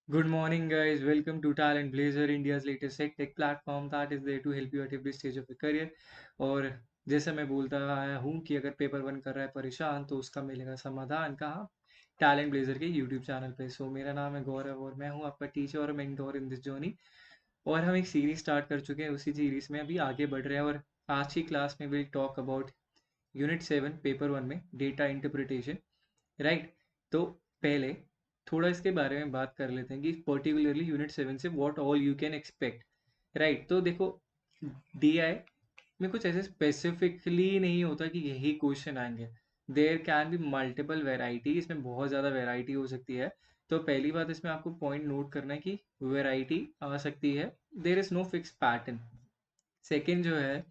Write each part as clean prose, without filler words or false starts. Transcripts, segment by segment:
Good morning, guys. Welcome to Talent Blazer, India's latest tech platform that is there to help you at every stage of your career. और जैसे मैं बोलता आया हूँ कि अगर पेपर वन कर रहा है परेशान तो उसका मिलेगा समाधान कहाँ? टैलेंट ब्लेजर के यूट्यूब चैनल पे। सो मेरा नाम है गौरव और मैं हूँ आपका टीचर और मेंटोर इन दिस जर्नी। और हम एक सीरीज स्टार्ट कर चुके हैं, उसी सीरीज में अभी आगे बढ़ रहे हैं और आज की क्लास में will talk about unit 7 paper one में डेटा इंटरप्रिटेशन। राइट। तो पहले थोड़ा इसके बारे में बात कर लेते हैं कि पर्टिकुलरली यूनिट 7 से what all you can expect. Right. तो देखो, डीआई में कुछ ऐसे स्पेसिफिकली नहीं होता कि यही क्वेश्चन आएंगे। There can be multiple variety, इसमें बहुत ज़्यादा वेराइटी हो सकती है। तो पहली बात इसमें आपको पॉइंट नोट करना है कि वेराइटी आ सकती है, there is no fix pattern. Second जो है,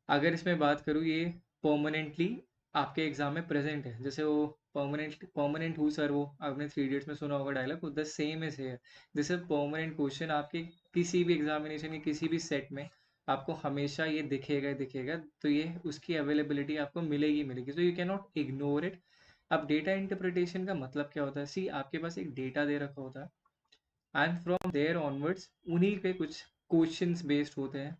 अगर इसमें बात करूँ, ये परमानेंटली आपके एग्जाम में प्रेजेंट है। जैसे वो परमानेंट हूँ सर, वो आपने थ्री इडियट्स में सुना होगा डायलॉग, वो द सेम इज है। जैसे परमानेंट क्वेश्चन आपके किसी भी एग्जामिनेशन या किसी भी सेट में आपको हमेशा ये दिखेगा ही दिखेगा, तो ये उसकी अवेलेबिलिटी आपको मिलेगी मिलेगी, so you can not ignore it. अब डेटा इंटरप्रिटेशन का मतलब क्या होता है? सी, आपके पास एक डेटा दे रखा होता है एंड फ्रॉम देयर ऑनवर्ड्स उन्हीं पे कुछ क्वेश्चंस बेस्ड होते हैं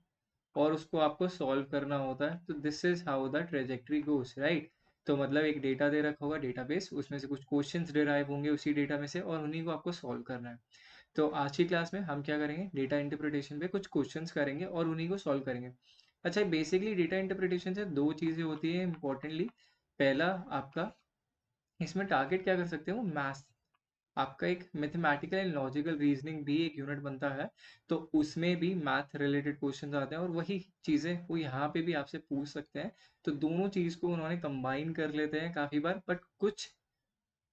और उसको आपको सॉल्व करना होता है। तो this is how the trajectory goes, right. तो मतलब एक डेटा दे रखा होगा, डेटाबेस, उसमें से कुछ क्वेश्चंस डिराइव होंगे उसी डेटा में से और उन्हीं को आपको सॉल्व करना है। तो आज की क्लास में हम क्या करेंगे, डेटा इंटरप्रिटेशन पे कुछ क्वेश्चंस करेंगे और उन्हीं को सॉल्व करेंगे। अच्छा, बेसिकली डेटा इंटरप्रिटेशन से दो चीज़ें होती है इंपॉर्टेंटली। पहला, आपका इसमें टारगेट क्या कर सकते हो, मैथ्स। आपका एक मैथमेटिकल एंड लॉजिकल रीजनिंग भी एक यूनिट बनता है, तो उसमें भी मैथ रिलेटेड क्वेश्चंस आते हैं और वही चीज़ें वो यहाँ पे भी आपसे पूछ सकते हैं। तो दोनों चीज़ को उन्होंने कंबाइन कर लेते हैं काफ़ी बार, बट कुछ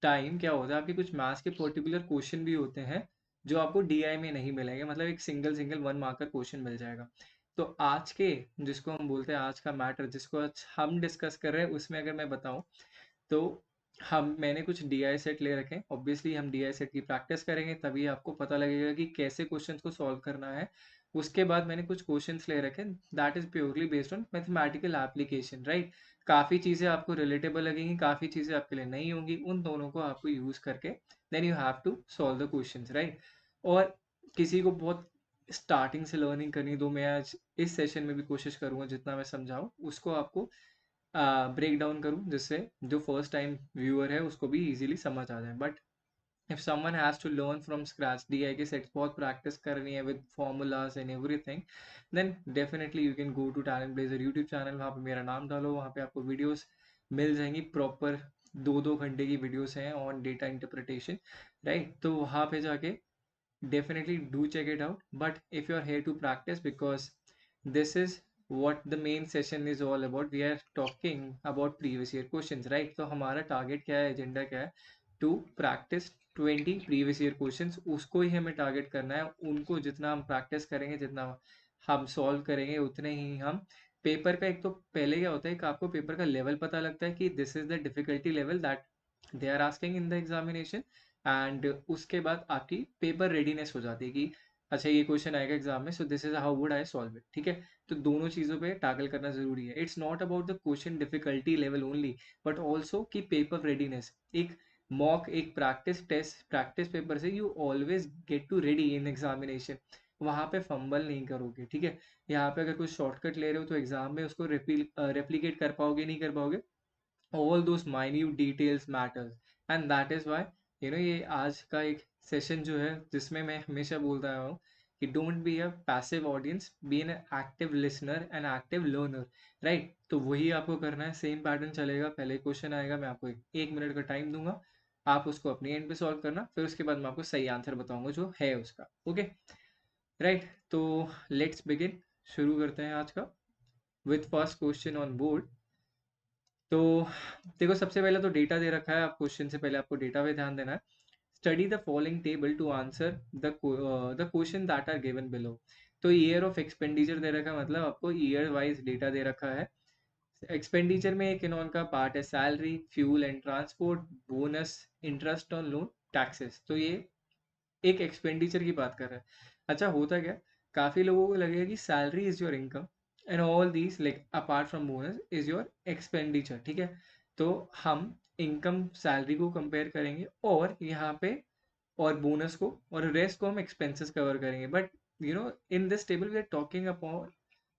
टाइम क्या होता है, आपके कुछ मैथ्स के पर्टिकुलर क्वेश्चन भी होते हैं जो आपको डीआई में नहीं मिलेंगे, मतलब एक single single one marker question मिल जाएगा। तो आज के, जिसको हम बोलते हैं आज का मैटर, जिसको आज हम डिस्कस कर रहे हैं, उसमें अगर मैं बताऊं तो हम मैंने कुछ डीआई सेट ले रखे हैं। ऑब्वियसली हम डीआई सेट की प्रैक्टिस करेंगे तभी आपको पता लगेगा कि कैसे क्वेश्चंस को सॉल्व करना है। उसके बाद मैंने कुछ क्वेश्चंस ले रखे हैं that is purely based on mathematical application, right. काफ़ी चीज़ें आपको रिलेटेबल लगेंगी, काफ़ी चीज़ें आपके लिए नहीं होंगी, उन दोनों को आपको यूज़ करके then you have to solve the questions, right. और किसी को बहुत स्टार्टिंग से लर्निंग करनी, तो मैं आज इस सेशन में भी कोशिश करूंगा जितना मैं समझाऊं उसको आपको ब्रेक डाउन करूँ, जिससे जो फर्स्ट टाइम व्यूअर है उसको भी इजीली समझ आ जाए। But if someone has to learn from scratch, DI के सेट्स बहुत प्रैक्टिस करनी है with formulas and everything, then definitely you can go to Talent Blazer YouTube channel. वहाँ पे मेरा नाम डालो, वहाँ पे आपको वीडियोस मिल जाएंगी प्रॉपर। 2-2 घंटे की वीडियोस हैं ऑन डेटा इंटरप्रिटेशन, राइट। तो वहाँ पे जाके definitely do check it out. But if you're here to practice, because this is what the main session is all about, we are talking about previous year questions, right? तो हमारा target क्या है, agenda क्या है? To practise 20 previous year questions, उसको ही हमें target करना है। उनको जितना हम प्रैक्टिस करेंगे, जितना हम सॉल्व करेंगे, उतने ही हम पेपर का, एक तो पहले क्या होता है कि आपको पेपर का लेवल पता लगता है कि this is the difficulty level that they are asking in the examination. And उसके बाद आपकी पेपर रेडीनेस हो जाती है कि अच्छा ये क्वेश्चन आएगा एग्जाम में, so this is how would I solve it, ठीक है। तो दोनों चीज़ों पे टैकल करना जरूरी है। It's not about the question difficulty level only, but also की पेपर रेडीनेस। एक मॉक, एक प्रैक्टिस टेस्ट, प्रैक्टिस पेपर से you always get to ready in examination. वहाँ पे फंबल नहीं करोगे, ठीक है। यहाँ पे अगर कुछ शॉर्टकट ले रहे हो तो एग्जाम में उसको रेप्लीकेट कर पाओगे नहीं कर पाओगे। all those minute details matters, and that is why ये आज का एक सेशन जो है जिसमें मैं हमेशा बोलता आया हूँ कि don't be a passive audience, be an active listener and active learner, right. तो वही आपको करना है, सेम पैटर्न चलेगा। पहले क्वेश्चन आएगा, मैं आपको एक मिनट का टाइम दूंगा, आप उसको अपनी एंड पे सॉल्व करना, फिर उसके बाद मैं आपको सही आंसर बताऊंगा जो है उसका, ओके, राइट। तो लेट्स बिगिन, शुरू करते हैं आज का with first question on board. तो देखो, सबसे पहले तो डेटा दे रखा है, आप क्वेश्चन से पहले आपको डेटा पे ध्यान देना है। Study the following table to answer the question that are given below. तो ईयर ऑफ एक्सपेंडिचर दे रखा है, मतलब आपको ईयर वाइज डेटा दे रखा है। एक्सपेंडिचर में एक इनॉन का पार्ट है salary, fuel and transport, bonus, interest on loan, taxes. तो ये एक एक्सपेंडिचर की बात कर रहा है। अच्छा, होता क्या, काफ़ी लोगों को लगेगा कि salary is your income and all these like apart from bonus is your expenditure, ठीक है। तो हम इनकम सैलरी को कंपेयर करेंगे और यहाँ पे और बोनस को, और रेस्ट को हम एक्सपेंसेस कवर करेंगे. But in this table we are talking upon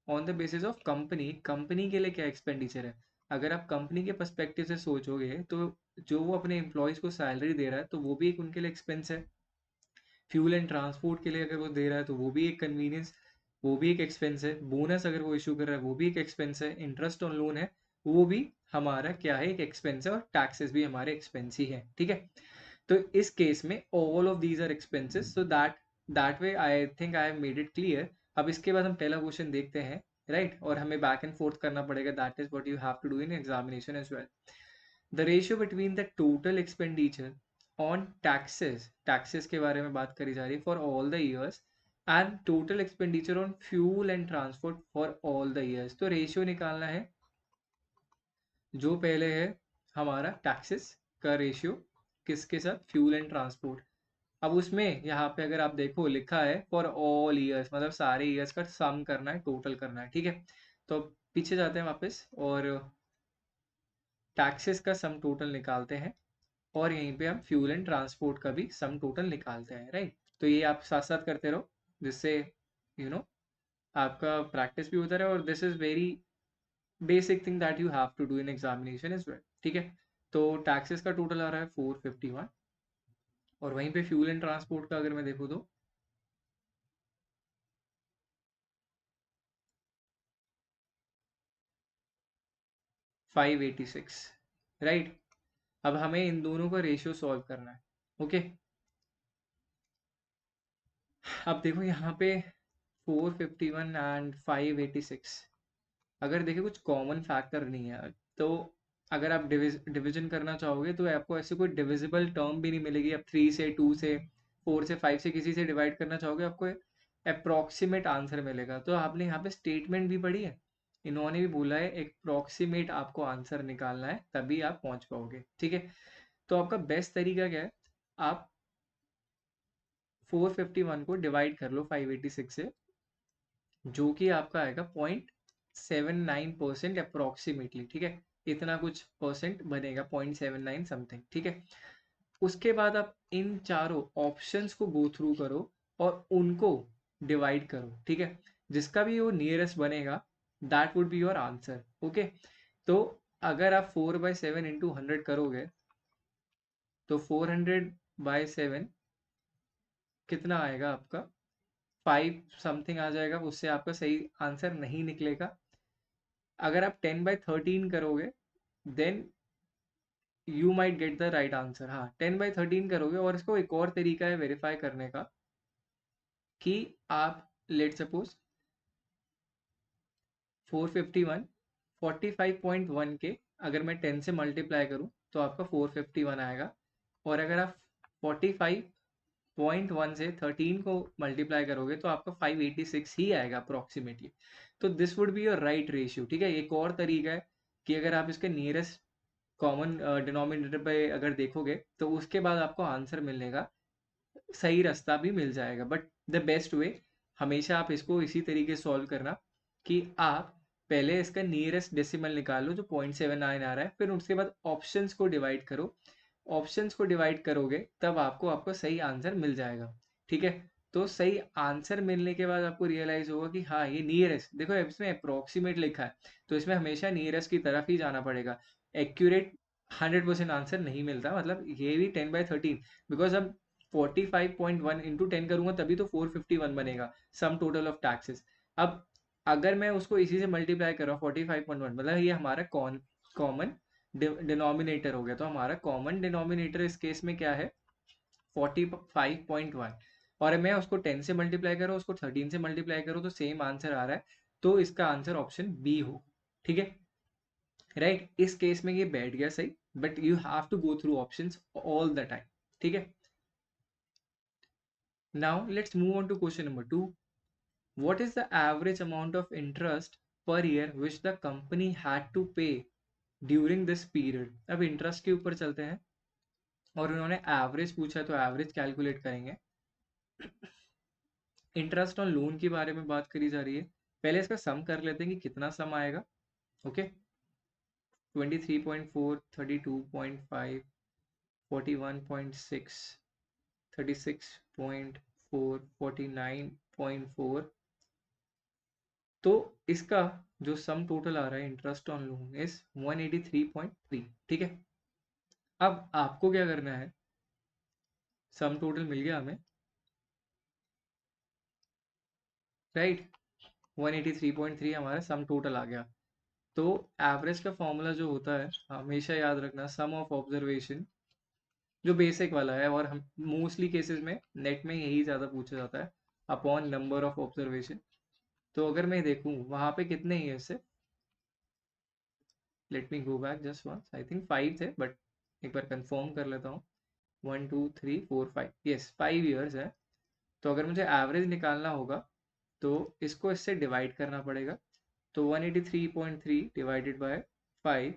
on the basis of company. Company के लिए क्या एक्सपेंडिचर है. अगर आप कंपनी के पर्सपेक्टिव से सोचोगे तो जो वो अपने एम्प्लॉयज को सैलरी दे रहा है तो वो भी एक उनके लिए एक्सपेंस है. फ्यूल एंड ट्रांसपोर्ट के लिए अगर वो दे रहा है तो वो भी एक कन्वीनियंस, वो भी एक एक्सपेंस है. बोनस अगर वो इशू कर रहा है वो भी एक एक्सपेंस है. इंटरेस्ट ऑन लोन है वो भी हमारा क्या है, एक एक्सपेंस है. और टैक्सेस भी हमारे एक्सपेंस ही है. ठीक है. तो इस केस में all of these are expenses. So that way I think I have made it clear. अब इसके बाद हम पहला क्वेश्चन देखते हैं. राइट. और हमें बैक एंड फोर्थ करना पड़ेगा. That is what you have to do in examination as well. The ratio between the total expenditure on taxes के बारे में बात करी जा रही है for all the years, and total expenditure on fuel and transport for all the years. तो ratio निकालना है. जो पहले है हमारा टैक्सेस का रेशियो किसके साथ, फ्यूल एंड ट्रांसपोर्ट. अब उसमें यहाँ पे अगर आप देखो लिखा है फॉर ऑल ईयर्स, मतलब सारे ईयर्स का सम करना है, टोटल करना है. ठीक है. तो पीछे जाते हैं वापस और टैक्सेस का सम टोटल निकालते हैं, और यहीं पे हम फ्यूल एंड ट्रांसपोर्ट का भी सम टोटल निकालते हैं. राइट. तो ये आप साथ साथ करते रहो जिससे यू you know, आपका प्रैक्टिस भी होता रहे. और this is very basic thing that you have to do in examination is well. ठीक है. तो टैक्सेस का टोटल आ रहा है 451, और वहीं पे फ्यूल एंड ट्रांसपोर्ट का अगर मैं देखूँ तो 586. राइट. अब हमें इन दोनों का रेशियो सॉल्व करना है. ओके. अब देखो यहाँ पे 451 एंड 586, अगर देखिए कुछ कॉमन फैक्टर नहीं है तो अगर आप डिवीजन करना चाहोगे तो आपको ऐसे कोई डिविजिबल टर्म भी नहीं मिलेगी. अब 3 से 2 से 4 से 5 से किसी से डिवाइड करना चाहोगे आपको अप्रोक्सीमेट आंसर मिलेगा. तो आपने यहाँ पे स्टेटमेंट भी पढ़ी है, इन्होंने भी बोला है अप्रोक्सीमेट आपको आंसर निकालना है तभी आप पहुंच पाओगे. ठीक है. तो आपका बेस्ट तरीका क्या है, आप 451 को डिवाइड कर लो 586 से, जो कि आपका आएगा 0.79% अप्रोक्सीमेटली. ठीक है. इतना कुछ परसेंट बनेगा, 0.79 समथिंग. ठीक है. उसके बाद आप इन चारों ऑप्शंस को गो थ्रू करो और उनको डिवाइड करो. ठीक है. जिसका भी वो नियरेस्ट बनेगा that would be your answer. Okay. तो अगर आप 4/7 इंटू 100 करोगे तो 400/7 कितना आएगा आपका, 5 समथिंग आ जाएगा. उससे आपका सही आंसर नहीं निकलेगा. अगर आप 10/13 करोगे then you might get the right answer. हाँ, 10/13 करोगे. और इसको एक और तरीका है वेरीफाई करने का कि आप लेट सपोज 451 45.1 के अगर मैं 10 से मल्टीप्लाई करूं तो आपका 451 आएगा. और अगर आप 45.1 से 13 को मल्टीप्लाई करोगे तो आपका 586 ही आएगा अप्रोक्सीमेटली. तो this would be your right ratio. ठीक है. एक और तरीका है कि अगर आप इसके नियरेस्ट कॉमन डिनोमिनेटर पे अगर देखोगे तो उसके बाद आपको आंसर मिलने का सही रास्ता भी मिल जाएगा. बट द बेस्ट वे हमेशा आप इसको इसी तरीके से सॉल्व करना कि आप पहले इसका नियरेस्ट डेसिमल निकाल लो जो 0.79 आ रहा है, फिर उसके बाद ऑप्शंस को डिवाइड करो. ऑप्शंस को डिवाइड करोगे तब आपको आपको सही आंसर मिल जाएगा. ठीक है. तो सही आंसर मिलने के बाद आपको रियलाइज होगा कि हाँ ये नियरेस्ट, देखो इसमें अप्रोक्सीमेट लिखा है तो इसमें हमेशा नियरेस्ट की तरफ ही जाना पड़ेगा. एक्यूरेट 100% आंसर नहीं मिलता. मतलब ये भी 10/13, बिकॉज अब 45.1 इंटू 10 करूंगा तभी तो 451 बनेगा सम टोटल ऑफ टैक्सेस. अब अगर मैं उसको इसी से मल्टीप्लाई कर रहा हूँ 45.1, मतलब ये हमारा कॉमन डिनोमिनेटर हो गया. तो हमारा कॉमन डिनोमिनेटर इस केस में क्या है, 45.1. और मैं उसको 10 से मल्टीप्लाई करूँ, उसको 13 से मल्टीप्लाई करूँ तो सेम आंसर आ रहा है. तो इसका आंसर ऑप्शन बी हो. ठीक है. राइट. इस केस में ये बैठ गया सही. But you have to go through options all the time. ठीक है. Now let's move on to question number 2. What is the average amount of interest per year which the company had to pay during this period? अब interest के ऊपर चलते हैं और उन्होंने average पूछा तो एवरेज कैलकुलेट करेंगे. इंटरेस्ट ऑन लोन के बारे में बात करी जा रही है. पहले इसका सम कर लेते हैं कि कितना सम आएगा. ओके. 23.4, 32.5, 41.6, 36.4, 49.4, तो इसका जो सम टोटल आ रहा है इंटरेस्ट ऑन लोन इज 183.3, ठीक है। अब आपको क्या करना है, सम टोटल मिल गया हमें, राइट, 183.3 हमारा सम टोटल आ गया। तो एवरेज का फॉर्मूला जो होता है हमेशा याद रखना, सम ऑफ ऑब्जर्वेशन, जो बेसिक वाला है और हम मोस्टली केसेस में नेट में यही ज़्यादा पूछा जाता है, अपॉन नंबर ऑफ ऑब्जर्वेशन। तो अगर मैं देखूँ वहाँ पे कितने ही है इससे, let me go back just once, I think 5 थे, बट एक बार कंफर्म कर लेता हूँ। 1 2 3 4 5, यस 5 ईयर्स है। तो अगर मुझे एवरेज निकालना होगा तो इसको इससे डिवाइड करना पड़ेगा। तो 183.3 डिवाइडेड बाय 5,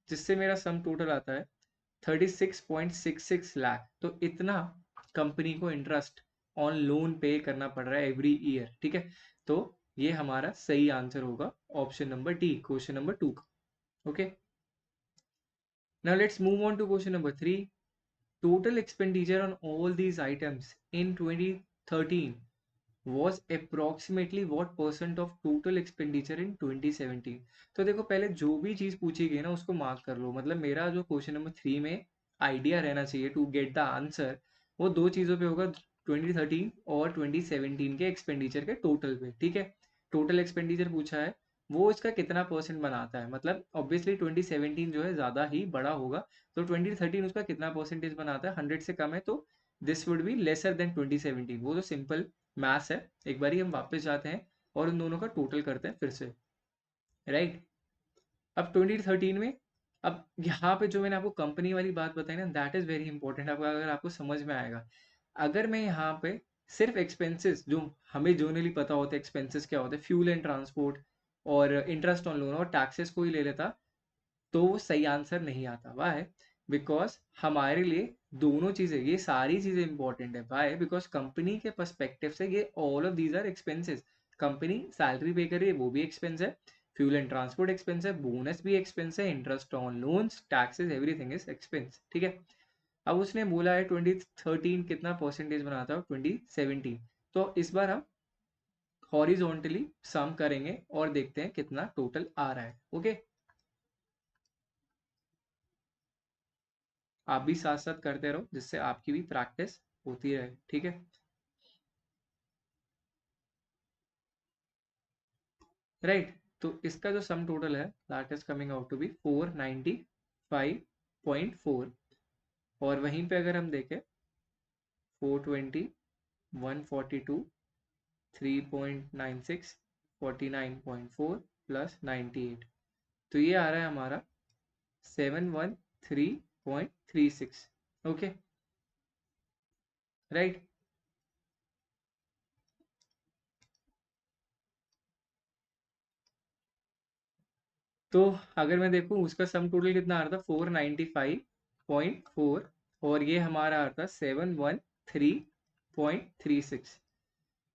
जिससे मेरा सम टोटल आता है 36.66 लाख। तो इतना कंपनी को इंटरेस्ट ऑन लोन पे करना पड़ रहा है एवरी ईयर, ठीक है। तो ये हमारा सही आंसर होगा option number D, question number 2 का। Okay, now let's move on to question number 3। Total expenditure on all these items in 2013 was approximately what percent of total expenditure in 2017। तो देखो पहले जो भी चीज पूछी गई ना उसको मार्क कर लो, मतलब मेरा जो क्वेश्चन नंबर 3 में आइडिया रहना चाहिए टू गेट द आंसर, वो दो चीजों पे होगा, 2013 और 2017 के एक्सपेंडिचर के टोटल पे, ठीक है। टोटल एक्सपेंडिचर पूछा है, वो इसका कितना परसेंट बनाता है, मतलब ऑब्वियसली 2017 जो है ज्यादा ही बड़ा होगा, तो 2013 उसका कितना परसेंटेज बनाता है, 100 से कम है तो this would be lesser than 2017। वो तो सिंपल मैथ्स है। एक बार हम वापस जाते हैं और उन दोनों का टोटल करते हैं फिर से, राइट। अब 2013 में, अब यहाँ पे जो मैंने आपको कंपनी वाली बात बताई ना, दैट इज वेरी इंपॉर्टेंट, अगर आपको समझ में आएगा। अगर मैं यहाँ पे सिर्फ एक्सपेंसेस जो हमें जनरली पता होता है एक्सपेंसेस क्या होते हैं, फ्यूल एंड ट्रांसपोर्ट और इंटरेस्ट ऑन लोन और टैक्सेस को ही ले लेता, तो वो सही आंसर नहीं आता। वाई? बिकॉज हमारे लिए दोनों चीजें, ये सारी चीजें इंपॉर्टेंट है। वाई? बिकॉज कंपनी के पर्सपेक्टिव से ये all of these are expenses. Company salary pay कर रही है, वो भी एक्सपेंस है, फ्यूल एंड ट्रांसपोर्ट एक्सपेंस है, बोनस भी एक्सपेंस है, interest on loans, taxes, everything is expense, ठीक है। अब उसने बोला है 2013 कितना परसेंटेज बनाता है 2017, तो इस बार हम हॉरिजॉन्टली सम करेंगे और देखते हैं कितना टोटल आ रहा है। ओके, आप भी साथ साथ करते रहो जिससे आपकी भी प्रैक्टिस होती रहे, ठीक है। राइट, तो इसका जो सम टोटल है that is coming out to be 495.4, और वहीं पे अगर हम देखें 420, 142, 3.96, 49.4 प्लस 98, तो ये आ रहा है हमारा 713.36। Okay, right. तो अगर मैं देखूं उसका सम टोटल कितना आ रहा था 495.4, और ये हमारा आ रहा था 713.36।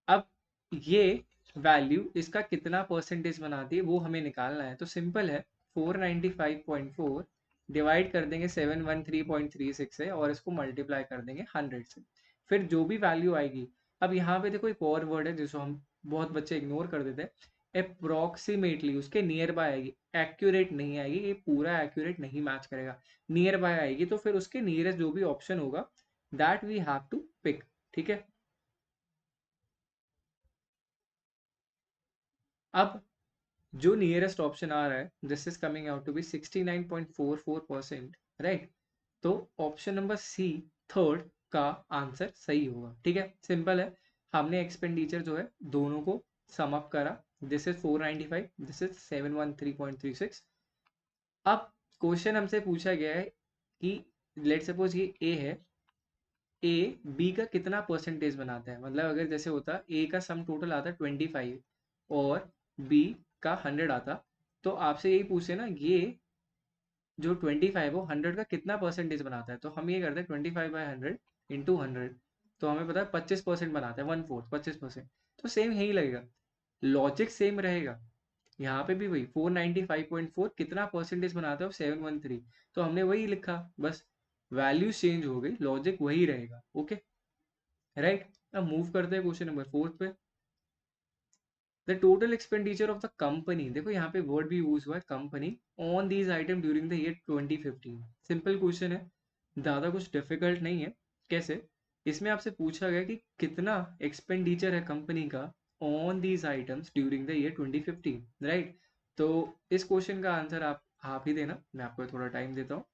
अब ये वैल्यू इसका कितना परसेंटेज बनाती है वो हमें निकालना है। तो सिंपल है, 495.4 डिवाइड कर देंगे 713.36 से और इसको मल्टीप्लाई कर देंगे 100 से, फिर जो भी वैल्यू आएगी। अब यहाँ पे देखो एक और वर्ड है जिसको हम बहुत बच्चे इग्नोर कर देते हैं, अप्रोक्सीमेटली उसके नियर बाय आएगी, एक्यूरेट नहीं आएगी, ये पूरा एक्यूरेट नहीं मैच करेगा, नियर बाय आएगी, तो फिर उसके नियरेस्ट जो भी ऑप्शन होगा that we have to pick, ठीक है। अब जो नियरेस्ट ऑप्शन आ रहा है this is coming out to be 69.44%, right. तो ऑप्शन नंबर सी, थर्ड का आंसर सही होगा, ठीक है। सिंपल है, हमने एक्सपेंडिचर जो है दोनों को सम अप करा, दिस इज 495, दिस इज 713.36। अब क्वेश्चन हमसे पूछा गया है कि लेट सपोज ये ए है, ए बी का कितना परसेंटेज बनाता है, मतलब अगर जैसे होता ए का सम टोटल आता 25 और बी का 100 आता, तो आपसे यही पूछे ना ये जो 25 हो 100 का कितना परसेंटेज बनाता है, तो हम ये करते हैं 25/100 इंटू 100, तो हमें पता है 25% बनाता है, 1/4, 25%। तो सेम यही लगेगा, लॉजिक सेम रहेगा। यहाँ पे भी वही 495.4 कितना परसेंटेज बनाता है 713, तो हमने वही लिखा, बस वैल्यू चेंज हो गई, लॉजिक वही रहेगा। Okay, right. अब मूव करते हैं क्वेश्चन नंबर 4 पे। The total expenditure of the company, देखो यहाँ पे वर्ड भी यूज हुआ है company, on these item during the year 2015। Simple question है, ज़्यादा कुछ डिफिकल्ट नहीं है। कैसे? इसमें आपसे पूछा गया कि कितना एक्सपेंडिचर है कंपनी का on these items during the year 2015, right. तो इस क्वेश्चन का आंसर आप ही देना, मैं आपको थोड़ा टाइम देता हूँ।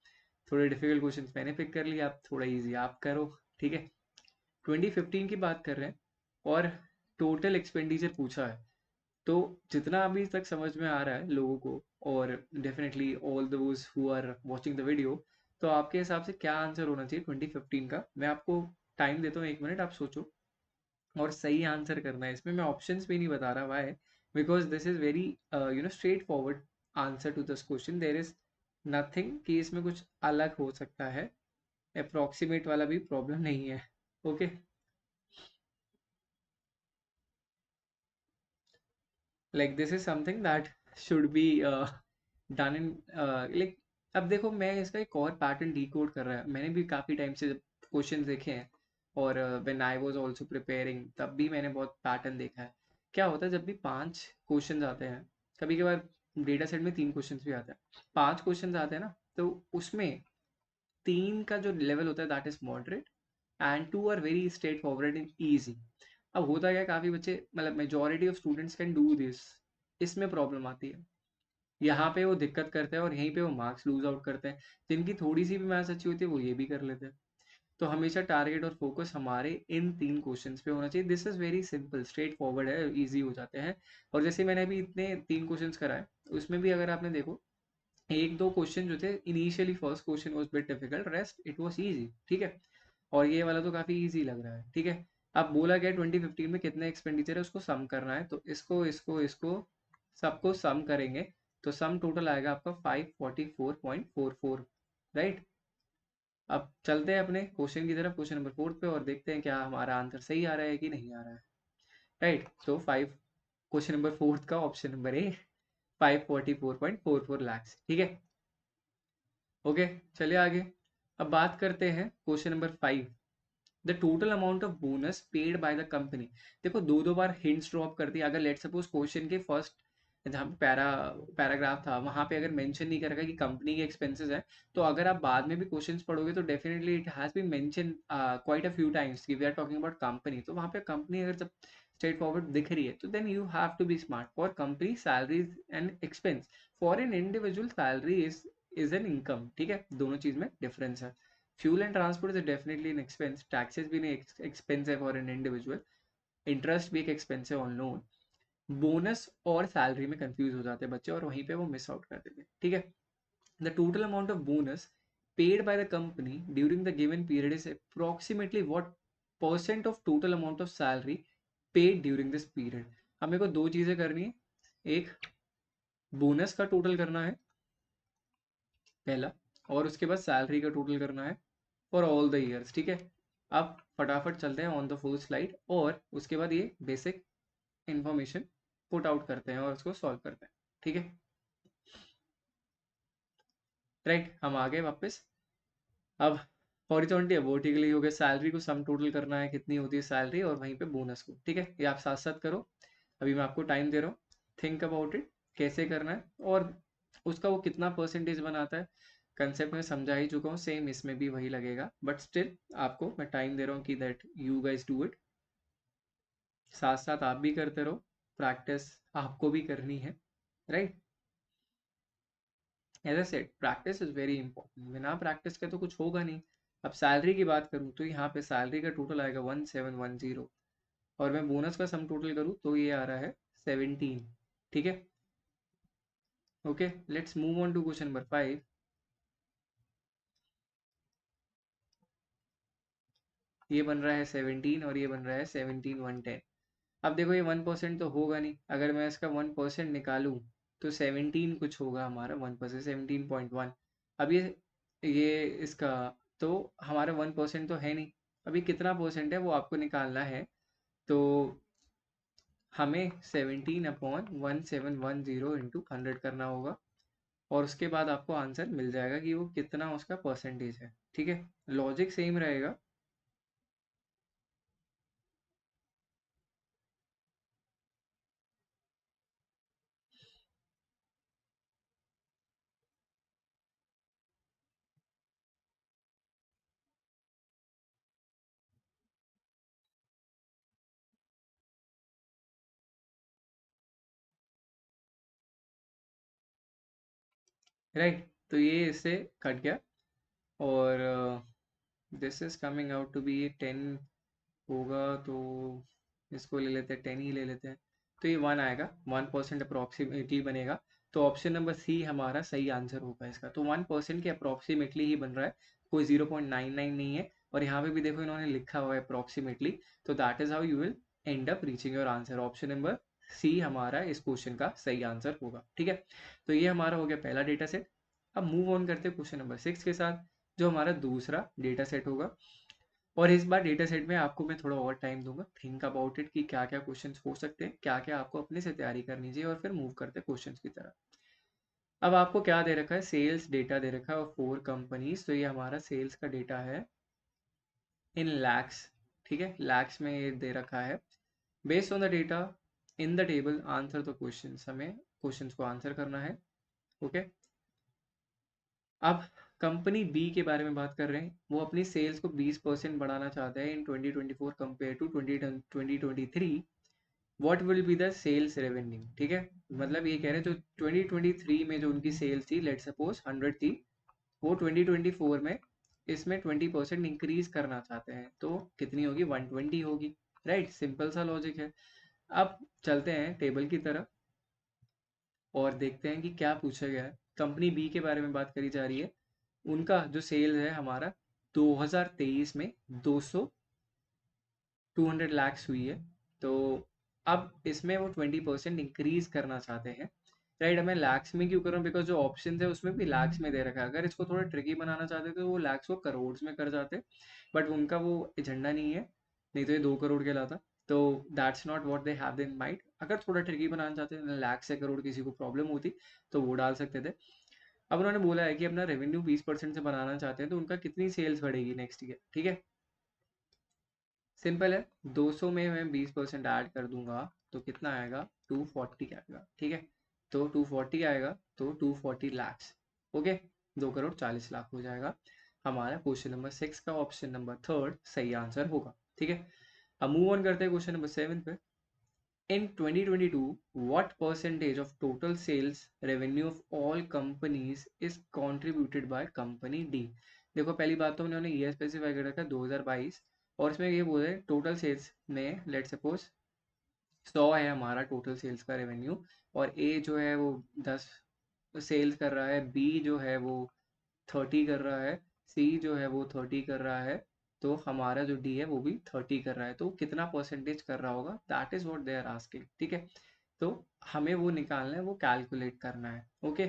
थोड़े डिफिकल्ट क्वेश्चन मैंने पिक कर लिया, आप थोड़ा इजी आप करो, ठीक है। 2015 की बात कर रहे हैं और टोटल एक्सपेंडिचर पूछा है, तो जितना अभी तक समझ में आ रहा है लोगों को, और definitely all those who are watching the video, तो आपके हिसाब से क्या आंसर होना चाहिए 2015 का? मैं आपको टाइम देता हूँ, 1 मिनट, आप सोचो और सही आंसर करना है। इसमें मैं ऑप्शंस भी नहीं बता रहा, why? Because this is very straightforward answer to this question. There is nothing कि इसमें कुछ अलग हो सकता है, अप्रोक्सीमेट वाला भी प्रॉब्लम नहीं है। Okay, like this is something that should be done in, like, अब देखो मैं इसका एक और पैटर्न डिकोड कर रहा है, मैंने भी काफ़ी टाइम से क्वेश्चन देखे हैं, और when I was also preparing तब भी मैंने बहुत पैटर्न देखा है। क्या होता है जब भी 5 क्वेश्चन आते हैं, कभी कभार डेटा सेट में 3 क्वेश्चन भी आते हैं, 5 क्वेश्चन आते हैं ना, तो उसमें 3 का जो लेवल होता है that is moderate and 2 are very straightforward and easy. अब होता क्या, काफ़ी बच्चे, मतलब majority of students can do this, इसमें प्रॉब्लम आती है, यहाँ पे वो दिक्कत करते हैं और यहीं पे वो मार्क्स लूज आउट करते हैं। जिनकी थोड़ी सी भी मैथ्स अच्छी होती है वो ये भी कर लेते हैं। तो हमेशा टारगेट और फोकस हमारे इन 3 क्वेश्चंस पे होना चाहिए। This is very simple, straight forward है, इजी हो जाते हैं। और जैसे मैंने अभी इतने 3 क्वेश्चंस कराए, उसमें भी अगर आपने देखो, 1-2 क्वेश्चन जो थे initially, first question was bit difficult, rest it was easy, ठीक है। और ये वाला तो काफी इजी लग रहा है, ठीक है। अब बोला गया 2015 में कितने एक्सपेंडिचर है उसको सम करना है, तो इसको इसको इसको सबको सम करेंगे, तो सम टोटल आएगा आपका 544.44, राइट। अब चलते हैं अपने क्वेश्चन की तरफ, क्वेश्चन नंबर 4 पे, और देखते हैं क्या हमारा आंसर सही आ रहा है कि नहीं आ रहा है, राइट। तो 5, क्वेश्चन नंबर 4 का ऑप्शन नंबर ए, 544.44 लैक्स, ठीक है। ओके, चलिए आगे। अब बात करते हैं question number 5, the total amount of bonus paid by the company. देखो दो दो बार हिंट्स ड्रॉप कर दिया। अगर लेट सपोज क्वेश्चन के फर्स्ट जहाँ पे पैराग्राफ था वहां पे अगर मेंशन नहीं करेगा कि कंपनी के एक्सपेंसेस है, तो अगर आप बाद में भी क्वेश्चंस पढ़ोगे तो definitely it has been mention quite a few times कि we are talking about company. तो वहां पे कंपनी अगर जब स्ट्रेट फॉरवर्ड दिख रही है, तो then you have to be smart. For company salaries and expense, for an individual salary is an income, ठीक है, दोनों चीज में डिफरेंस है। Fuel and transport is definitely an expense, taxes भी नहीं एक्सपेंस है फॉर एन इंडिविजुअल, इंटरेस्ट भी एक एक्सपेंस है ऑन लोन। बोनस और सैलरी में कंफ्यूज हो जाते हैं बच्चे और वहीं पे वो मिस आउट कर देते हैं, ठीक है। The total amount of bonus paid by the company during the given period is approximately what percent of total amount of salary paid during this period. अब मेरे को दो चीजें करनी है, एक बोनस का टोटल करना है पहला, और उसके बाद सैलरी का टोटल करना है फॉर ऑल द ईयर्स, ठीक है। अब फटाफट चलते हैं ऑन द फुल स्लाइड और उसके बाद ये बेसिक इंफॉर्मेशन पुट आउट करते हैं और उसको सॉल्व करते हैं, ठीक है। राइट, हम आ गए वापस। अब हॉरिजॉन्टली वर्टिकली हो गया, सैलरी को सम टोटल करना है कितनी होती है सैलरी, और वहीं पे बोनस को, ठीक है। ये आप साथ साथ करो, अभी मैं आपको टाइम दे रहा हूँ, थिंक अबाउट इट कैसे करना है, और उसका वो कितना परसेंटेज बनाता है। कंसेप्ट में समझा ही चुका हूँ, सेम इसमें भी वही लगेगा, बट स्टिल आपको मैं टाइम दे रहा हूँ कि that you guys do it. साथ साथ आप भी करते रहो, प्रैक्टिस आपको भी करनी है, right. As I said, practice is very important, बिना प्रैक्टिस के तो कुछ होगा नहीं। अब सैलरी की बात करूँ तो यहाँ पे सैलरी का टोटल आएगा 1710, और मैं बोनस का सम टोटल करूँ तो ये आ रहा है 17, ठीक है। Okay, let's move on to question number 5। ये बन रहा है 17 और ये बन रहा है 17,110। अब देखो ये 1% तो होगा नहीं, अगर मैं इसका 1% निकालूं तो 17 कुछ होगा हमारा, 1%, 17.1। अब ये इसका, तो हमारा 1% तो है नहीं। अभी कितना परसेंट है वो आपको निकालना है, तो हमें 17/1710 इंटू 100 करना होगा, और उसके बाद आपको आंसर मिल जाएगा कि वो कितना उसका परसेंटेज है, ठीक है। लॉजिक सेम रहेगा, राइट। तो ये इससे कट गया और this is coming out to be 10 होगा, तो इसको ले लेते हैं, 10 ही ले लेते हैं। तो ये 1 आएगा, 1% अप्रॉक्सीमेटली बनेगा। तो ऑप्शन नंबर सी हमारा सही आंसर होगा इसका। तो 1% के अप्रॉक्सीमेटली ही बन रहा है, कोई 0.99 नहीं है। और यहाँ पे भी देखो इन्होंने लिखा हुआ है अप्रॉक्सीमेटली। तो that is how you will end up reaching your answer. Option number C हमारा इस क्वेश्चन का सही आंसर होगा। ठीक है, तो ये हमारा हो गया पहला डेटा सेट। अब मूव ऑन करते हैं क्वेश्चन नंबर 6 के साथ, जो हमारा दूसरा डेटा सेट होगा। और इस बार डेटा सेट में आपको मैं थोड़ा और टाइम दूंगा, थिंक अबाउट इट कि क्या क्या क्वेश्चंस हो सकते हैं, क्या क्या आपको अपने से तैयारी करनी चाहिए, और फिर मूव करते हैं क्वेश्चंस की तरफ। अब आपको क्या दे रखा है, सेल्स डेटा दे रखा है और 4 कंपनीज। तो ये हमारा सेल्स का डेटा है इन लैक्स। ठीक है, लैक्स में ये दे रखा है। Based on the data in the table answer the question, हमें क्वेश्चन को आंसर करना है। ओके, अब कंपनी बी के बारे में बात कर रहे हैं। वो अपनी सेल्स को 20% बढ़ाना चाहते हैं in 2024 compare to 2023। What will be the sales revenue. ठीक है, मतलब ये कह रहे हैं जो 2023 में जो उनकी सेल्स थी, लेट सपोज 100 थी, वो 2024 में इसमें 20% इंक्रीज करना चाहते हैं, तो कितनी होगी, 120 होगी। राइट, सिंपल सा लॉजिक है। अब चलते हैं टेबल की तरफ और देखते हैं कि क्या पूछा गया है। कंपनी बी के बारे में बात करी जा रही है। उनका जो सेल्स है हमारा 2023 में 200 लैक्स हुई है। तो अब इसमें वो 20% इंक्रीज करना चाहते हैं। राइट, अब मैं लैक्स में क्यों कर रहा हूँ, बिकॉज जो ऑप्शन है उसमें भी लैक्स में दे रखा है। अगर इसको थोड़ा ट्रिकी बनाना चाहते तो वो लैक्स को करोड़ में कर जाते, बट उनका वो एजेंडा नहीं है, नहीं तो ये 2 करोड़ के लाता। तो that's not what they have in mind. अगर थोड़ा ट्रिकी बनाना चाहते हैं, लाख से करोड़ किसी को प्रॉब्लम होती तो वो डाल सकते थे। अब उन्होंने बोला है कि अपना रेवेन्यू 20% से बनाना चाहते हैं, तो उनका कितनी सेल्स बढ़ेगी नेक्स्ट ईयर। ठीक है, सिंपल है, 200 में मैं 20% ऐड कर दूंगा तो कितना आएगा, 240 आएगा। ठीक है, तो 240 आएगा तो 240 लैक्स। ओके, 2 करोड़ 40 लाख हो जाएगा। हमारा क्वेश्चन नंबर 6 का ऑप्शन नंबर थर्ड सही आंसर होगा। ठीक है, अब मूव ऑन करते हैं क्वेश्चन नंबर 7 पे। In 2022, what percentage of total sales revenue of all companies is contributed by company D? देखो, पहली बात तो उन्होंने ये स्पेसिफाई कर रखा है 2022, और इसमें ये बोल रहे हैं टोटल सेल्स में लेट सपोज 100 है हमारा टोटल सेल्स का रेवेन्यू, और ए जो है वो 10 सेल्स कर रहा है, बी जो है वो 30 कर रहा है, सी जो है वो 30 कर रहा है, तो हमारा जो डी है वो भी 30 कर रहा है। तो कितना परसेंटेज कर रहा होगा, that is what they are asking. ठीक है, तो हमें वो निकालना है, वो कैलकुलेट करना है। ओके,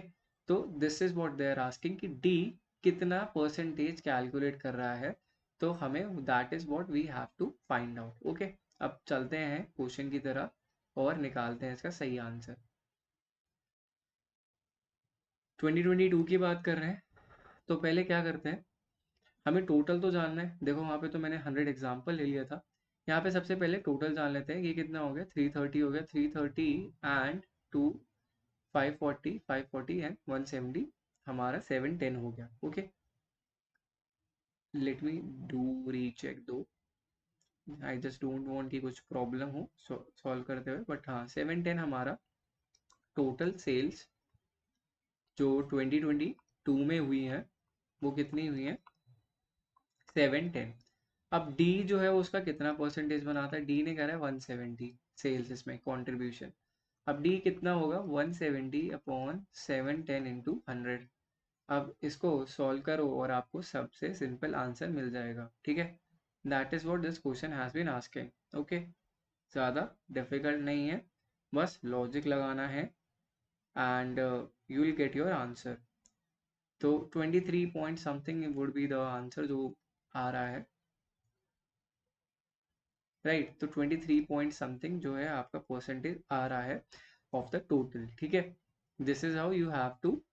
तो this is what they are asking कि डी कितना परसेंटेज कैलकुलेट कर रहा है, तो हमें that is what we have to find out. Okay, अब चलते हैं क्वेश्चन की तरफ और निकालते हैं इसका सही आंसर। 2022 की बात कर रहे हैं, तो पहले क्या करते हैं, हमें टोटल तो जानना है। देखो वहाँ पे तो मैंने 100 एग्जाम्पल ले लिया था, यहाँ पे सबसे पहले टोटल जान लेते हैं। ये कितना हो गया, 330 हो गया, 330 एंड 2 540, 540 एंड 170, हमारा 710 हो गया। Okay, let me do recheck दो, आई जस्ट डोंट वांट कि कुछ प्रॉब्लम हो सॉल्व करते हुए। बट हाँ, 710 हमारा टोटल सेल्स जो 2022 में हुई है वो कितनी हुई है, 710। अब डी जो है उसका कितना परसेंटेज बनाता है, डी ने कह रहा है 170 सेल्स इसमें कंट्रीब्यूशन। अब डी कितना होगा, 170 अपॉन 710 इंटू 100। अब इसको सॉल्व करो और आपको सबसे सिंपल आंसर मिल जाएगा। ठीक है, that is what this question has been asking. Okay, ज़्यादा डिफिकल्ट नहीं है, बस लॉजिक लगाना है and you will get your answer. तो 23 point something would be the answer जो आ रहा है। राइट, तो 23 पॉइंट समथिंग जो है आपका परसेंटेज आ रहा है ऑफ द टोटल। ठीक है, this is how you have to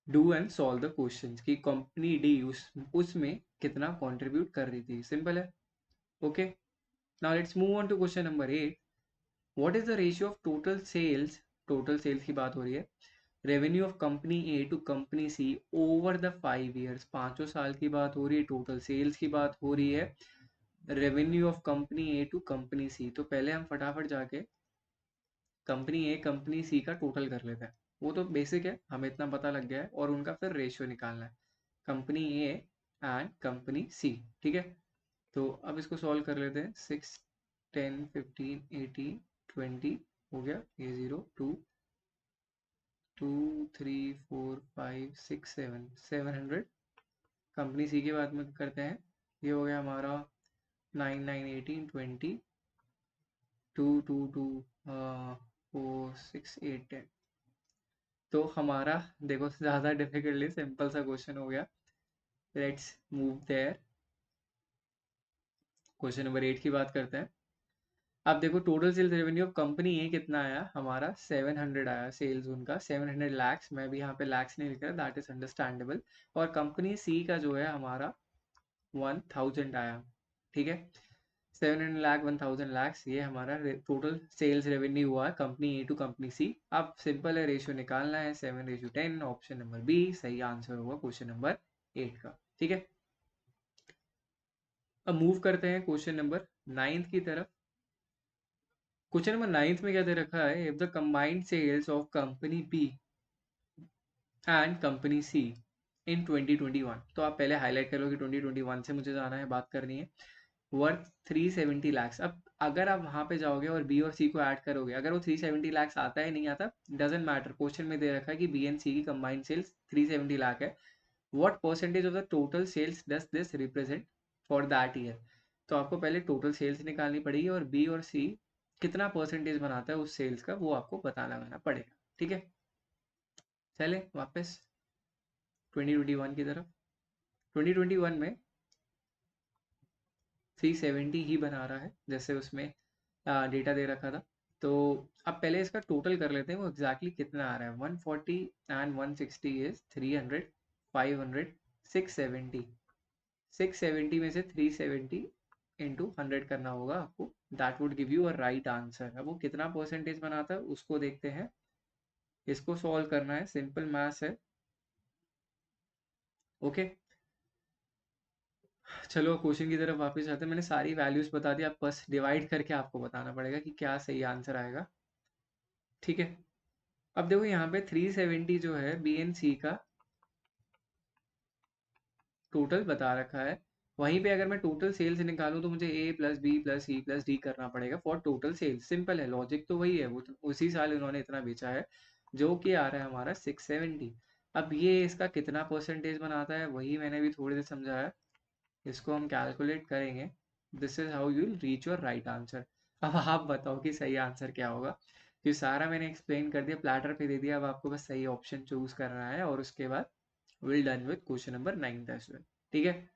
do and solve the questions कि कंपनी डी उसमें कितना कंट्रीब्यूट कर रही थी। सिंपल है। Okay, now let's move on to question number 8। What is the ratio of total sales, total sales की बात हो रही है, revenue of company A to company C over the 5 years, 5 साल की बात हो रही है, टोटल सेल्स की बात हो रही है, revenue of company A to company C. तो पहले हम फटाफट जाके कंपनी ए कंपनी सी का टोटल कर लेते हैं, वो तो बेसिक है, हमें इतना पता लग गया है, और उनका फिर रेशियो निकालना है, कंपनी ए एंड कंपनी सी। ठीक है, तो अब इसको सॉल्व कर लेते हैं। 6, 10, 15, 18, 20 हो गया, ये 0, 2, 2, 3, 4, 5, 6, 7, 700। कंपनी सी की बात में करते हैं, ये हो गया हमारा 9, 9, 18, 20, 2, 2, 2, 4, 6, 8, 10। तो हमारा देखो ज़्यादा डिफिकल्टली सिंपल सा क्वेश्चन हो गया। Let's move there. Question number 8 की बात करते हैं। अब देखो total sales revenue of company A कितना आया हमारा, 700 आया सेल्स उनका, 700 लैक्स। मैं भी यहाँ पे लैक्स नहीं लिख रहा, दैट इज अंडरस्टैंडेबल। और कंपनी सी का जो है हमारा 1000 आया। ठीक है, 700 लाख 1000 लैक्स, ये हमारा टोटल सेल्स रेवेन्यू हुआ है कंपनी ए टू कंपनी सी। अब सिंपल है, रेशियो निकालना है 7:10। ऑप्शन नंबर बी सही आंसर होगा क्वेश्चन नंबर 8 का। ठीक है, अब मूव करते हैं क्वेश्चन नंबर 9 की तरफ। क्वेश्चन नंबर 9 में क्या दे रखा है, if the combined sales of company B and company C in 2021। तो आप पहले हाईलाइट कर लो कि 2021 से मुझे जाना है, बात करनी है। वर्थ 370 लैक्स। अब अगर आप वहां पे जाओगे और बी और सी को ऐड करोगे, अगर वो 370 लैक्स आता है नहीं आता डजेंट मैटर, क्वेश्चन में दे रखा है कि बी एंड सी की कंबाइंड सेल्स 370 लाख है। What percentage of the total sales does this represent for that year. तो आपको पहले टोटल सेल्स निकालनी पड़ेगी, और बी और सी कितना परसेंटेज बनाता है उस सेल्स का, वो आपको पता लगाना पड़ेगा। ठीक है, चले वापस 2021 की तरफ। 2021 में 370 ही बना रहा है, जैसे उसमें डेटा दे रखा था। तो अब पहले इसका टोटल कर लेते हैं, वो एग्जैक्टली कितना आ रहा है। 140 एंड 160 इज 300, 500, 670। 670 में से 370 इंटू 100 करना होगा आपको, that would give you a right answer. अब वो कितना परसेंटेज बनाता है उसको देखते हैं, इसको सॉल्व करना है, सिंपल मैथ्स है। ओके, चलो क्वेश्चन की तरफ वापस आते हैं। मैंने सारी वैल्यूज बता दी, आप बस डिवाइड करके आपको बताना पड़ेगा कि क्या सही आंसर आएगा। ठीक है, अब देखो यहाँ पे 370 जो है बी एन सी का टोटल बता रखा है। वहीं पे अगर मैं टोटल सेल्स निकालूं तो मुझे A plus B plus C plus D करना पड़ेगा फॉर टोटल सेल्स। सिंपल है, लॉजिक तो वही है, वो तो उसी साल उन्होंने इतना बेचा है, जो कि आ रहा है हमारा 670। अब ये इसका कितना परसेंटेज बनाता है वही मैंने भी थोड़ी देर समझाया, इसको हम कैलकुलेट करेंगे। This is how you reach your right answer. अब आप बताओ कि सही आंसर क्या होगा। ये सारा मैंने एक्सप्लेन कर दिया, प्लेटर पे दे दिया, अब आपको बस सही ऑप्शन चूज करना है, और उसके बाद will done with question number 9 as well. ठीक है,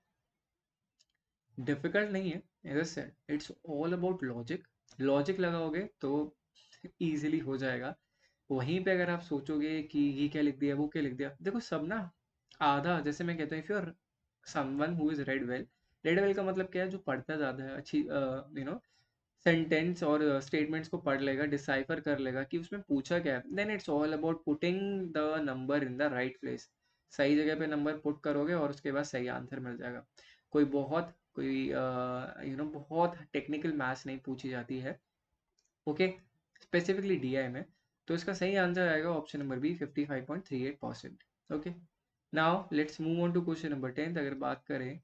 डिफिकल्ट नहीं है, as I said it's all about logic. Logic लगाओगे तो इजीली हो जाएगा। वहीं पे अगर आप सोचोगे कि ये क्या लिख दिया वो क्या लिख दिया, देखो सब ना आधा, जैसे मैं कहता हूँ if you are someone who is read well, read well का मतलब क्या है, जो पढ़ता ज्यादा है, अच्छी सेंटेंस और स्टेटमेंट्स को पढ़ लेगा, डिसाइफर कर लेगा कि उसमें पूछा क्या है, then it's all about putting the number in the right place. सही जगह पे नंबर पुट करोगे और उसके बाद सही आंसर मिल जाएगा। कोई बहुत टेक्निकल मैथ्स नहीं पूछी जाती है। ओके, स्पेसिफिकली डीआई में। तो इसका सही आंसर आएगा option number B, 55.38%। Okay, now let's move on to question number 10। अगर बात करें,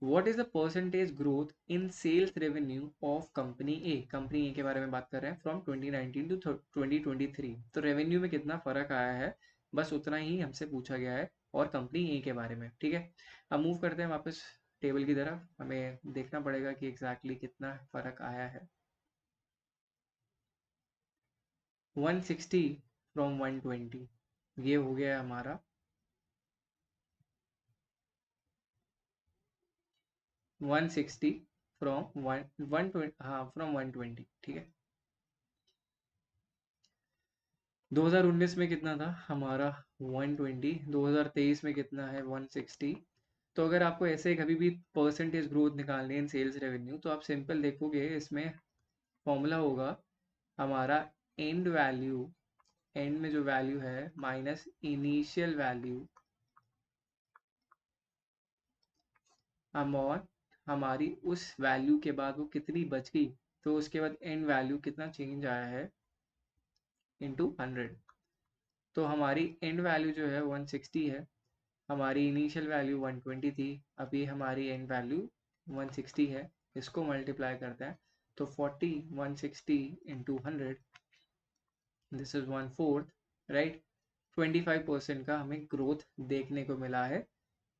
what is the percentage growth in sales revenue of company A. Company A के बारे में बात कर रहे हैं, फ्रॉम 2019 टू 2023। तो रेवेन्यू में कितना फर्क आया है, बस उतना ही हमसे पूछा गया है, और कंपनी ए के बारे में। ठीक है, अब मूव करते हैं वापस टेबल की तरफ, हमें देखना पड़ेगा कि एग्जैक्टली कितना फर्क आया है। 160 फ्रॉम 120, ये हो गया हमारा 160 फ्रॉम 120, हाँ फ्रॉम 120। ठीक है, 2019 में कितना था हमारा 120, 2023 में कितना है 160। तो अगर आपको ऐसे कभी भी परसेंटेज ग्रोथ निकालनी है इन सेल्स रेवेन्यू, तो आप सिंपल देखोगे, इसमें फॉर्मूला होगा हमारा एंड वैल्यू, एंड में जो वैल्यू है माइनस इनिशियल वैल्यू अपॉन हमारी उस वैल्यू के बाद वो कितनी बच गई, तो उसके बाद एंड वैल्यू कितना चेंज आया है इंटू 100। तो हमारी एंड वैल्यू जो है 160 है, हमारी इनिशियल वैल्यू 120 थी, अभी हमारी एंड वैल्यू 160 है। इसको मल्टीप्लाई करते हैं तो 40 160 इंटू 100, दिस इज 1/4, राइट। 25% का हमें ग्रोथ देखने को मिला है,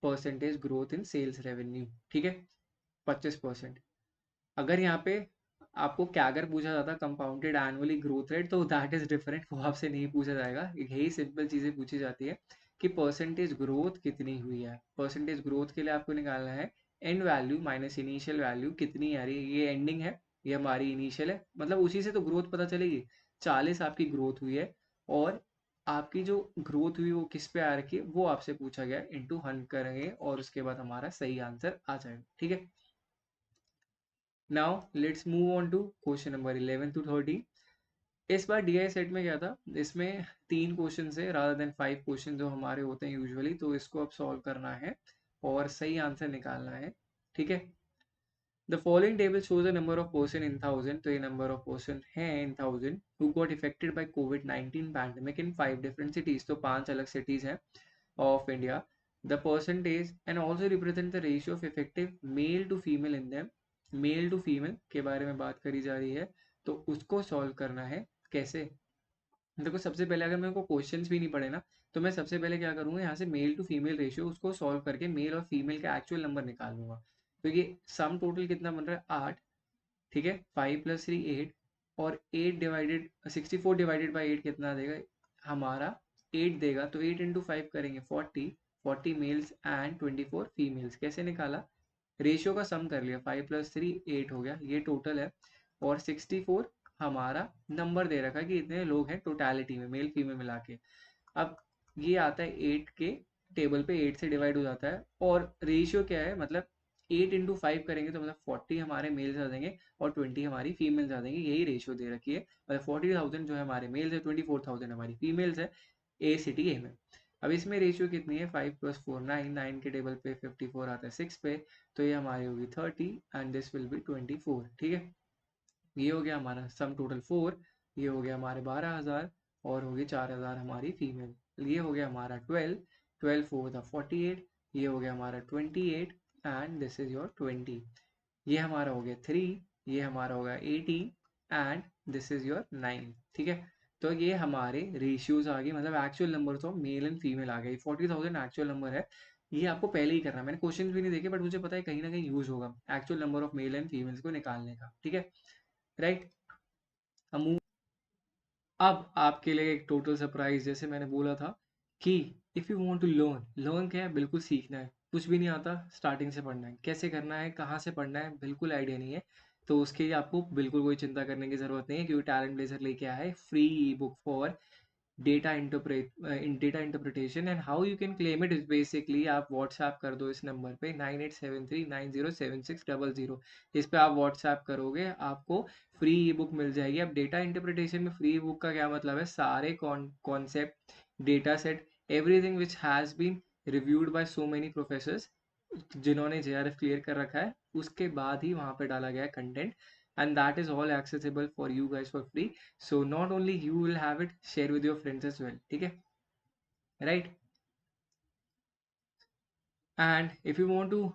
percentage growth in sales revenue, ठीक है, 25%। अगर यहाँ पे आपको क्या अगर पूछा जाता कंपाउंडेड एनुअली ग्रोथ रेट, तो दैट इज डिफरेंट, वो आपसे नहीं पूछा जाएगा। यही सिंपल चीजें पूछी जाती है कि परसेंटेज ग्रोथ कितनी हुई है। परसेंटेज ग्रोथ के लिए आपको निकालना है and value minus initial value कितनी आ रही है। ये एंडिंग है, ये हमारी इनिशियल है, मतलब उसी से तो ग्रोथ पता चलेगी। 40 आपकी ग्रोथ हुई है, और आपकी जो ग्रोथ हुई वो किस पे आ रखी है वो आपसे पूछा गया, इंटू 100 करेंगे और उसके बाद हमारा सही आंसर आ जाएगा, ठीक है। Now let's move on to question number 11 to 13। इस बार डीआई सेट में क्या था, इसमें 3 क्वेश्चन है रादर देन 5 क्वेश्चन जो हमारे होते हैं यूजुअली। तो इसको अब सॉल्व करना है और सही आंसर निकालना है, ठीक है। The following table shows the number of person in 1000, तो ये नंबर ऑफ पर्सन है in 1000 who got effected by COVID pandemic in 5 different cities. तो 5 अलग सिटीज हैं of India. The percentage and also represent the ratio of effective male to female in them. Male to female के बारे में बात करी जा रही है, तो उसको सॉल्व करना है कैसे। देखो सबसे पहले अगर मेरे को क्वेश्चंस भी नहीं पड़े ना, तो मैं सबसे पहले क्या करूँगा, यहाँ से मेल टू फीमेल रेशियो उसको सॉल्व करके मेल और फीमेल का एक्चुअल नंबर निकाल लूंगा। तो ये सम टोटल कितना बन रहा है 8, ठीक है, 5 + 3 8, और 8 डिवाइडेड 64 डिवाइडेड बाई 8 कितना देगा हमारा 8 देगा। तो 8 इंटू 5 करेंगे 40, 40 मेल्स एंड 24 फीमेल्स। कैसे निकाला, रेशियो का सम कर लिया, 5 + 3 8 हो गया, ये टोटल है। और 64 हमारा नंबर दे रखा है कि इतने लोग हैं टोटलिटी में मेल फीमेल मिला के। अब ये आता है 8 के टेबल पे, 8 से डिवाइड हो जाता है, और रेशियो क्या है, मतलब 8 इंटू 5 करेंगे तो मतलब 40 हमारे मेल्स आ जाएंगे और 20 हमारी फीमेल्स आ जाएंगे। यही रेशियो दे रखी है, मतलब 40,000 जो है हमारे मेल्स है, 24,000 हमारी फीमेल्स है ए सिटी ए में। अब इसमें रेशियो कितनी है, 5 + 4 9, 9 के टेबल पे 54 आता है 6 पे, तो ये हमारी होगी 30 एंड दिस विल बी 24, ठीक है। ये हो गया हमारा सम टोटल 4, ये हो गया हमारे 12,000, और होगी 4,000 हमारी फीमेल। ये हो गया हमारा 12, 12 4 था 48, ये हो गया हमारा 28 एंड दिस इज योर 20। ये हमारा हो गया 3, ये हमारा हो गया 18 एंड दिस इज योर 9, ठीक है। तो ये हमारे रेशियोज आ गए, मतलब actual number of male and female आ गए। 40,000 एक्चुअल नंबर है, ये आपको पहले ही करना है, मैंने क्वेश्चन भी नहीं देखे बट मुझे पता है कहीं ना कहीं यूज होगा actual number of male and females को निकालने का, ठीक है, राइट। अब आपके लिए एक टोटल सरप्राइज, जैसे मैंने बोला था कि if you want to learn, learn क्या है, बिल्कुल सीखना है। कुछ भी नहीं आता, स्टार्टिंग से पढ़ना है, कैसे करना है, कहाँ से पढ़ना है, बिल्कुल आइडिया नहीं है। तो उसके लिए आपको बिल्कुल कोई चिंता करने की ज़रूरत नहीं है, क्योंकि टैलेंट ब्लेज़र लेके आया है free e book for data interpretation. And how you can claim it is basically, आप व्हाट्सएप कर दो इस नंबर पे 9873907600। इस पे आप व्हाट्सएप करोगे, आपको फ्री ई बुक मिल जाएगी। अब डेटा इंटरप्रिटेशन में फ्री ई बुक का क्या मतलब है, सारे concept, data set, everything which has been reviewed by so many professors जिन्होंने जेआरएफ क्लियर कर रखा है, उसके बाद ही वहाँ पे डाला गया है content, and that is all accessible for you guys for free. So not only you will have it, share with your friends as well, ठीक है, right। And if you want to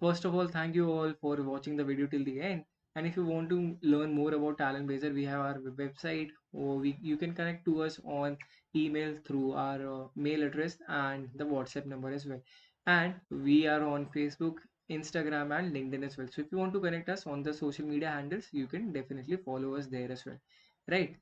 first of all, thank you all for watching the video till the end. And if you want to learn more about Talent Blazer, we have our website, or you can connect to us on email through our mail address and the WhatsApp number as well. And we are on Facebook, Instagram and LinkedIn as well. So if you want to connect us on the social media handles, you can definitely follow us there as well, right.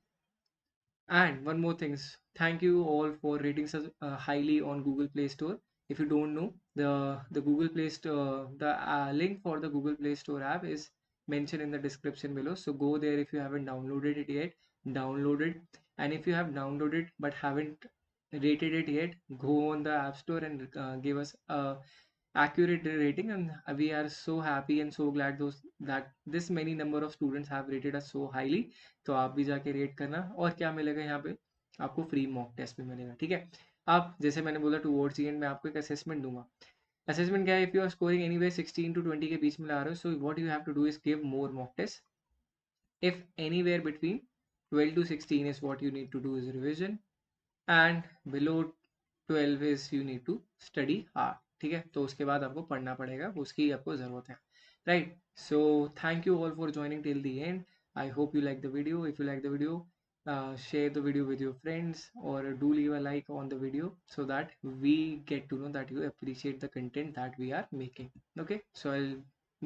And one more things, thank you all for rating us highly on Google Play Store. If you don't know, the Google Play Store, the link for the Google Play Store app is mentioned in the description below. So go there if you haven't downloaded it yet, download it. And if you have downloaded but haven't rated it yet, go on the App Store and give us a accurate rating. And we are so happy and so glad those that this many number of students have rated us so highly. तो आप भी जाके rate करना। और क्या मिलेगा यहाँ पे, आपको फ्री मॉक टेस्ट भी मिलेगा, ठीक है। अब जैसे मैंने बोला टुवर्ड्स द एंड मैं आपको एक असेसमेंट दूंगा। असेसमेंट क्या है, if you are scoring anywhere 16 to 20 के बीच में ला रहे हो, so what you have to do is give more mock test. If anywhere between 12 to 16 is what you need to do is revision, and below 12 is you need to study hard. ठीक है, तो उसके बाद आपको पढ़ना पड़ेगा, उसकी आपको ज़रूरत है, right? So thank you all for joining till the end. I hope you like the video. If you like the video, share the video with your friends, or do leave a like on the video so that we get to know that you appreciate the content that we are making. Okay, so I'll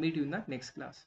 meet you in the next class.